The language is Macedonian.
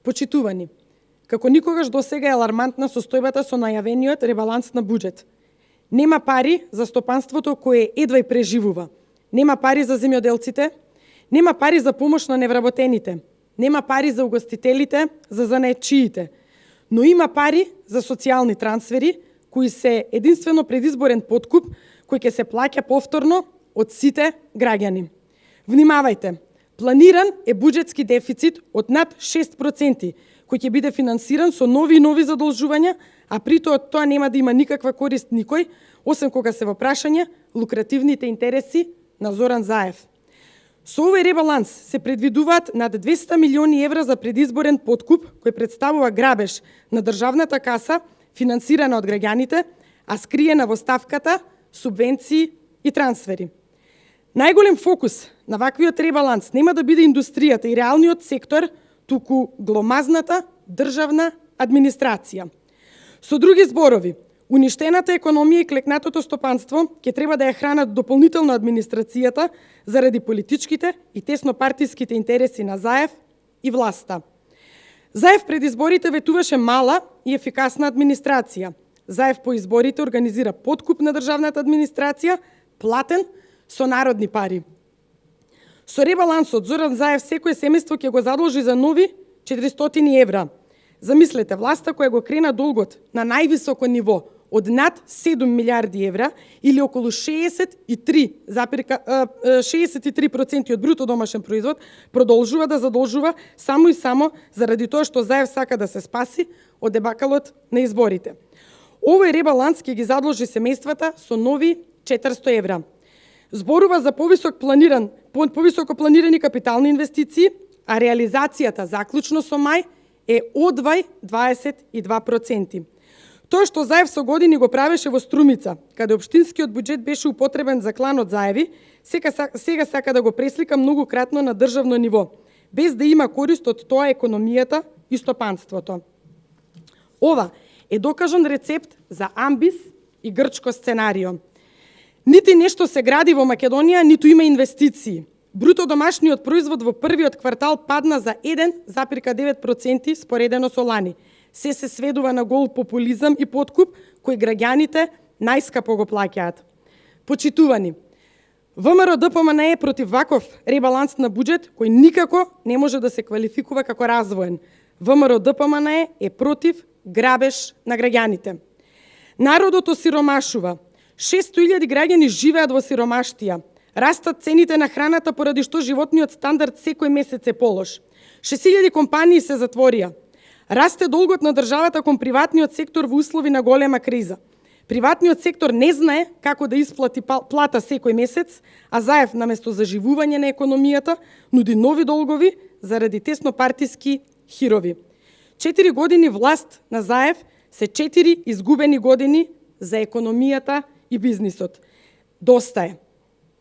Почитувани, како никогаш досега е алармантна состојбата со најавениот ребаланс на буџет. Нема пари за стопанството кое едва и преживува. Нема пари за земјоделците, нема пари за помош на невработените, нема пари за угостителите, за занаетчиите, но има пари за социјални трансфери, кои се единствено предизборен подкуп, кој ќе се плаќа повторно од сите граѓани. Внимавајте, планиран е буџетски дефицит од над 6%, кој ќе биде финансиран со нови и нови задолжувања, а при тоа нема да има никаква корист никој, освен кога се во прашање лукративните интереси на Зоран Заев. Со овој ребаланс се предвидуваат над 200 милиони евра за предизборен подкуп, кој представува грабеж на државната каса, финансирана од граѓаните, а скриена во ставката субвенции и трансфери. Најголем фокус на ваквиот ребаланс нема да биде индустријата и реалниот сектор, туку гломазната државна администрација. Со други зборови, уништената економија и клекнатото стопанство ќе треба да ја хранат дополнително администрацијата заради политичките и теснопартиските интереси на Заев и власта. Заев пред изборите ветуваше мала и ефикасна администрација. Заев по изборите организира подкуп на државната администрација, платен со народни пари. Со ребалансот Зоран Заев секое семејство ќе го задолжи за нови 400 евра. Замислете, власта која го крена долгот на највисоко ниво од над 7 милиарди евра или околу 63% од бруто домашен производ, продолжува да задолжува само и само заради тоа што Заев сака да се спаси од дебакалот на изборите. Овој ребаланс ќе ги задолжи семејствата со нови 400 евра. Зборува за повисоко планирани капитални инвестиции, а реализацијата заклучно со мај е одвај 22%. Тоа што Заев со години го правеше во Струмица, каде општинскиот буџет беше употребен за кланот Заеви, сега сака да го преслика многократно на државно ниво, без да има корист од тоа економијата и стопанството. Ова е докажан рецепт за амбис и грчко сценарио. Нити нешто се гради во Македонија, ниту има инвестиции. Бруто домашниот производ во првиот квартал падна за 1,9% споредено со лани. Се сведува на гол популизам и подкуп, кој граѓаните најскапо го плаќаат. Почитувани, ВМРО ДПМН е против ваков ребаланс на буџет, кој никако не може да се квалификува како развоен. ВМРО ДПМН е против грабеж на граѓаните. Народот осиромашува. 600.000 граѓани живеат во сиромаштија. Растат цените на храната поради што животниот стандард секој месец е полош. 6.000 компании се затворија. Расте долгот на државата кон приватниот сектор во услови на голема криза. Приватниот сектор не знае како да исплати плата секој месец, а Заев наместо заживување на економијата нуди нови долгови заради теснопартиски хирови. 4 години власт на Заев се 4 изгубени години за економијата и бизнисот. Доста е.